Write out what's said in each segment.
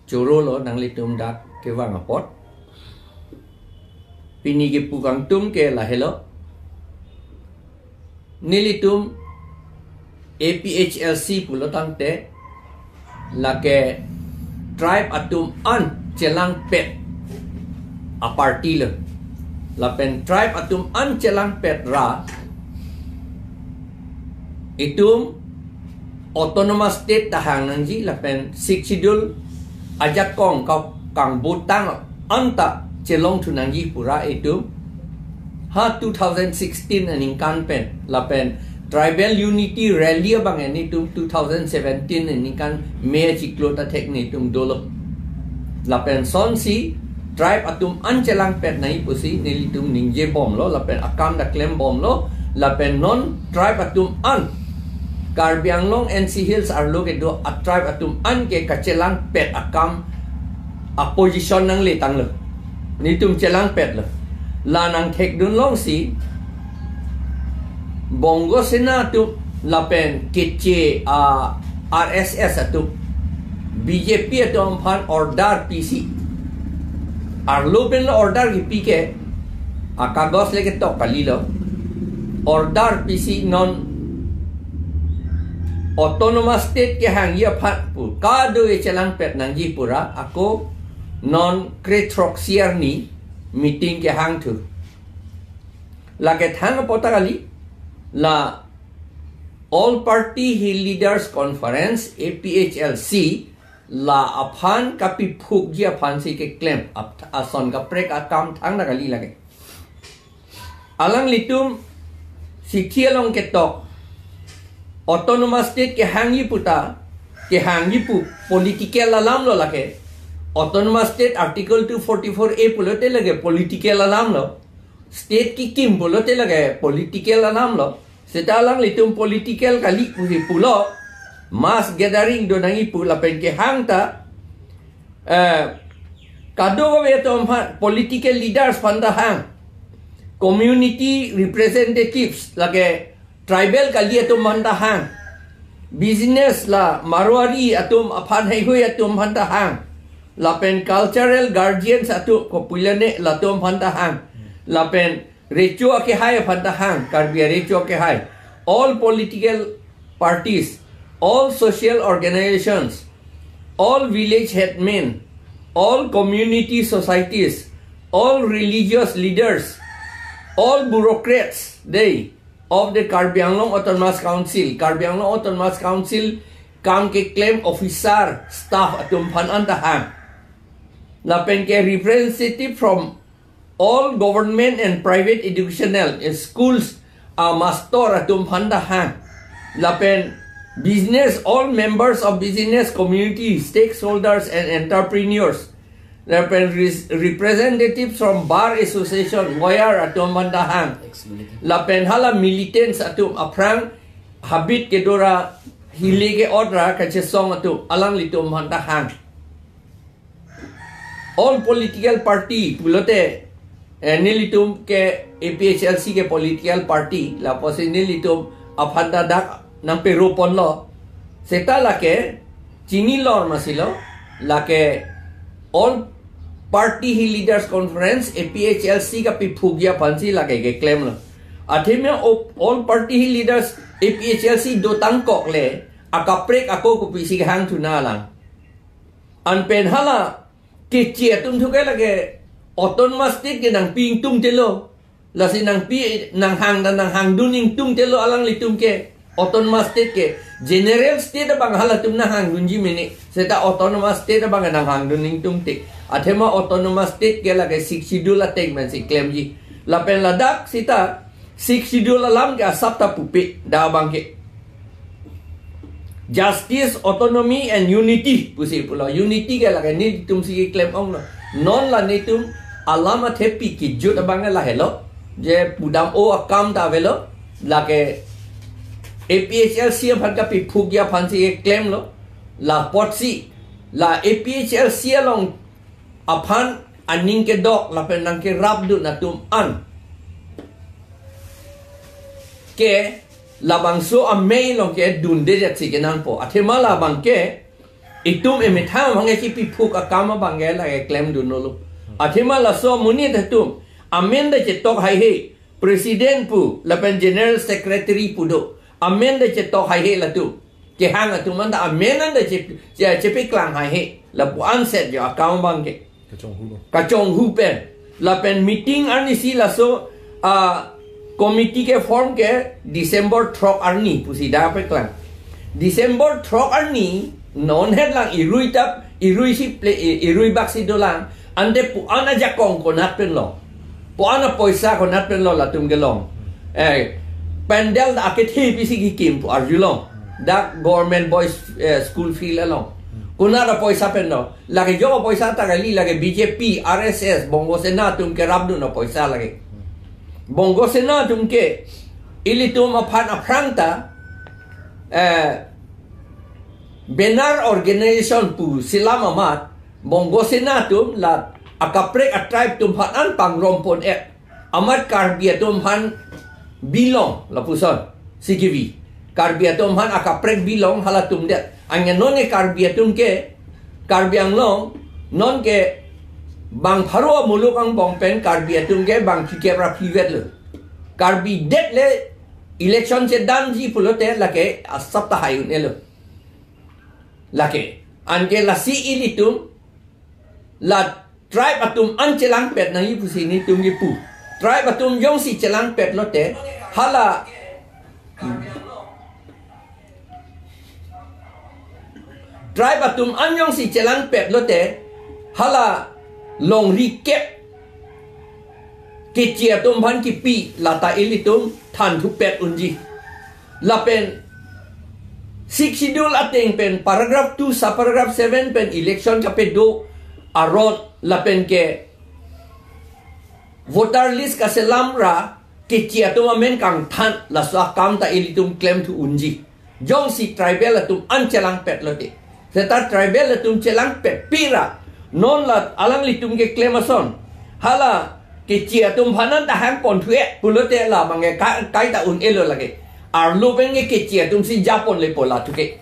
Curo lo nang litum dak ke wangapot. Pini ke pukang tum ke lahelo. Nilitum APHLC pulo tangte lake tribe atum an celang pet a party le. Lapen tribe atum an celang pet ra itum autonomous state tahang nangji lapen siksidul ajak kong kang butang anta celong tunangji pura itum ha 2016 aning kan pen lapen tribal unity rally bang ani tum 2017 aning kan me chiklota teknik tum dolo lapen son si tribe atum an celang pet nai pusi nilitum ningje bom lo lapen akam da claim bom lo lapen non tribe atum an Karbi Anglong NC Hills are located do a tribe atum an ke kacelang pet akam a position nang le tang le nitum celang pet le la nang thek dun long si bongo sena tu lapen kece a RSS atu BJP atum phan order PC arlo pen lo order ki pike a kagos leke tok kali lo order PC non autonomous state ke hang ya phat pu ka do e chelang pet nangji pura ako non kretroxier ni meeting ke hang tu la ke thang pota kali la all party leaders conference APHLC la aphan kapi phuk ji aphan si ke claim ason ka prek akam thang na kali lage alang litum sikhialong ke tok autonomous state ke hangi puta ke hangi pu political alam lo lake autonomous state article 244A pulote lage political alam lo state ki kim pulote lage political alam lo seta lang litum political kali pulo mass gathering do nangi pu lapen ke hangta kado we to political leaders panda hang community representatives lage tribal kali atum manda hang business la marwari atum aphan hai hui atum manda hang lapen cultural guardians atu kopulane latum manda hang lapen recho ke hai manda hang karbia recho ke hai all political parties all social organizations all village headmen all community societies all religious leaders all bureaucrats they of the Karbi Anglong Autonomous Council. Karbi Anglong Autonomous Council kam ke claim officer staff atum phan antahang. Lapen ke representative from all government and private educational schools master atum phan dahang. Lapen business all members of business community stakeholders and entrepreneurs. Lapen representatives from bar association lawyer atum mandahang lapen hala militants atum aprang habit kedora hilege odra kachesong atum alang litum mandahang all political party pulote nilitum ke APHLC ke political party la posi nilitum afanda dak nang perupon lo seta lake chini lor masilo lake all party leaders conference APHLC ka pipugya pansi lage ke claim lo athime all party leaders APHLC do tangkok le akaprek ako ku pisi hang tuna lang an pen hala ke chia tum thuke lage autonomous state ke nang ping tum telo la si nang pi nang hang duning tum telo alang litum ke autonomous state ke general state bang hala tum na hang dunji meni seta autonomous state bang nang hang duning tum te athema autonomous state ke lage 6 schedule atek man si claim ji lapen ladak sita 6 schedule alam ke sapta pupe da bang ke justice autonomy and unity pusi pula unity ke lage ni tum si claim ong no non la ni tum alama thepi ki jut bang la hello je budam o akam da velo lage APHLC phan ka pi phugya phan si claim lo la potsi la APHLC along aphan aning ke dok la pen nang ke rabdu na tum an ke labang so a mail long ke dun de jat si ke nan po athema labang ke itum emetha mangai ki pipuk akama bangai la claim dunolo athima la so muni datum amen da chetok hai he president pu lapan general secretary pu do amen da chetok hai he la tu ke hang atu man da amen da chepi klang hai he la bu anset jo akama bangai ka chong hu pen lapan meeting arni si la so committee ke form ke December throk arni pusi da pe klang December throk arni non head lang irui tap irui si play irui baksi dolang ande pu ana jakong ko nat pen lo pu ana poisa ko nat pen lo la tum gelong pandel da akethi pisi ki kim pu arjulong da government boys school fee la long kuna da poisa pen lo lagi jo poisa ta gali lagi BJP RSS bongo sena tum ke rabdu no poisa lagi bongo sena tum ke ili tum aphan aprangta benar organization pu silam amat bongo senatum la akaprek a tribe tum phan pang rompon amat karbia tum phan bilong la puson CGV karbia tum phan akaprek bilong hala tum de anya non e karbia tum ke karbiang long non ke bang pharo muluk ang bongpen karbia tum ke bang kikera privet le karbi det le election che danji pulote la ke asapta hayun elo laki anke la si ilitum la tribe atum an chelang pet na yipu sini tum yipu tribe atum yong si chelang pet lote hala tribe atum an yong si chelang pet lote hala long rikep ke chia tum ban ki pi la ta ilitum than thu pet unji la pen Six schedule ating pen paragraph 2 sa paragraph 7 pen election kape do arot lapen ke voter list ka selamra ke chia to men kang than la sa kam ta ilitum claim to unji jong si tribal atum anchelang pet lote seta tribal atum chelang pet pira non la alang litum ke claim ason hala ke chia tum phanan ta hang kon thue pulote la mange kai ta un elo lage arlo penge ke chia tum si japon le pola tuke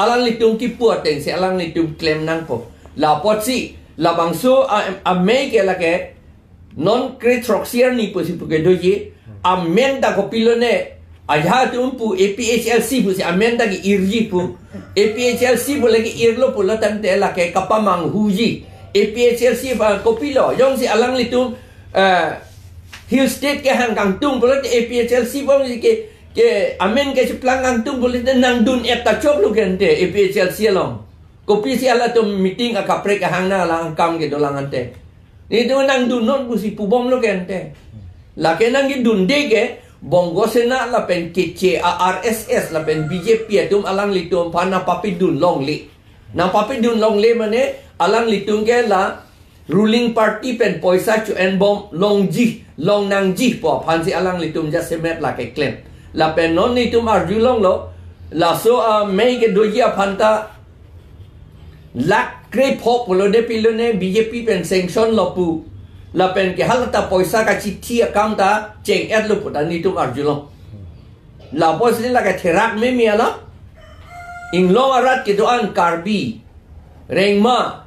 alang litum ki puateng se alang litum claim nang po la potsi la bangso a me ke la ke non cretroxier ni posi puke doji amenda ko pilone aja tum pu APHLC pu si amenda ki irji pu APHLC pu lagi irlo pu la tante la ke kapamang huji APHLC ba ko pilo yong si alang litum hill state ke hang kang tung pu la APHLC bo ke amen ke pelanggang tu boleh nang dun eta chok lu gente EPHL sialong kopi siala tu meeting akaprek hang na lang kam ke dolang ante ni tu nang dun non busi pubom lu gente la ke nang dun de ke bongo sena la pen ke RSS la pen BJP tum alang litum pana papi dun long li na papi dun long le mane alang litum ke la ruling party pen poisa chu en bom long ji long nang ji po pan si alang litum ja semet la ke claim la pen non ni tum arjulong lo la so mei ke doji phanta la kre phop lo de pilone BJP pen sanction lo pu la pen ke halata poisa ka chithi account ta cheng et lo puta ni tum arjulong la pos ni la ka therak me mi ala inglong arat ke doan karbi rengma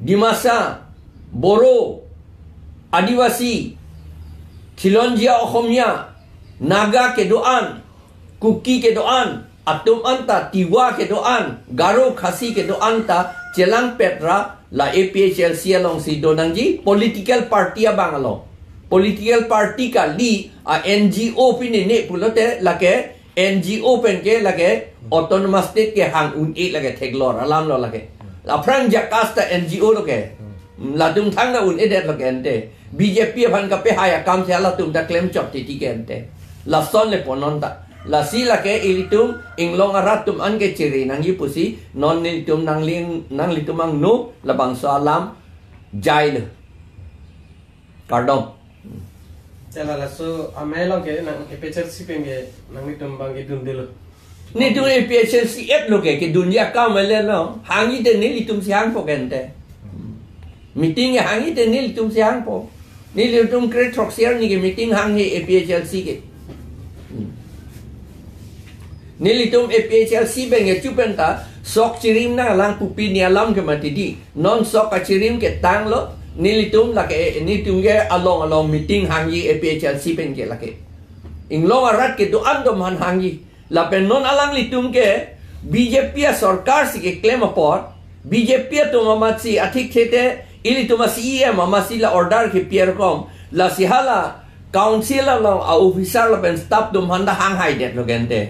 dimasa boro adivasi khilonjia okhomia Naga ke doan, Kuki ke doan, Atum anta, Tiwa ke doan, Garo Khasi ke doan ta, Chelang Petra, la APHL sialong si donangji, political party abang along. Political party ka li, NGO pinine pulote, lake, NGO pen ke lake, autonomous state ke hang un lake, teglor, alam lo lake. La prang Jakarta NGO lo ke, la tum thang na un edet lo ke ente. BJP pan ka pe haya kam se ala tum da claim chop titi ke ente. La son le pononta la sila ke ilitum inglong aratum an ke ciri nang pusi non ilitum nang litum ang no la bangsa alam jail kardom chala la so amelong ke nang EPHLC penge nang litum bang ke dun dilo ni tu EPHLC et lo ke dunia ka mele no hangi de ni litum siang po kente meeting ya hangi de ni litum siang po ni litum kre troxier ni ke meeting hangi EPHLC ke Nilitum APHLC benge chupenta sok cirim na lang pupi ni alam ke matidi non sok ka cirim ke tang lo nilitum la ke nitum ge along meeting hangi APHLC pen ke la ke inglong arat ke do andom han hangi la pen non alang litum ke BJP sarkar si ke claim apor BJP to mamasi athik thete ili to masi mamasi la order ke pier kom la sihala council la officer la pen staff dum handa hang hai det lo gente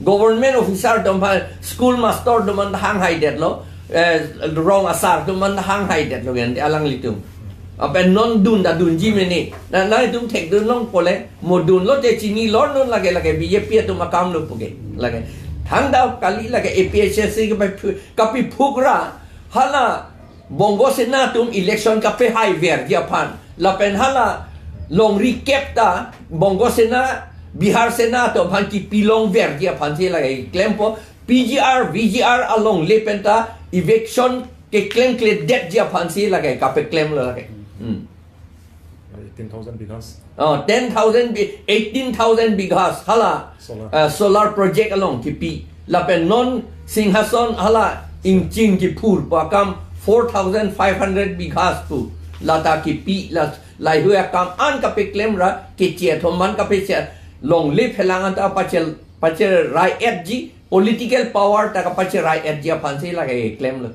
government officer dum school master dum handa hang hai det lo wrong asar dum handa hang hai det lo gente alang litum apen non dun da dun jimeni na tum thek dun long pole modun lo te chini lor non lage BJP to makam lo puge lage thang da kali lage APHC ke kapi phukra hala bongo sena tum election kape hai ver dia phan la pen hala long recap ta bongo sena Bihar sena to phan ki pilong ver dia phan se lage claim po PGR VGR along le penta eviction ke claim kle debt dia phan se lage kape claim lo lage 18,000 bighas 18,000 bighas hala solar project along ki pi la pen non singhason hala ingching ki phur pa kam 4,500 bighas pu lata ki pi la lai hua kam an ka pe claim ra ke che thoman ka pe che long live helangan ta pachel rai FG political power ta ka pachel rai FG phan se la ke claim lo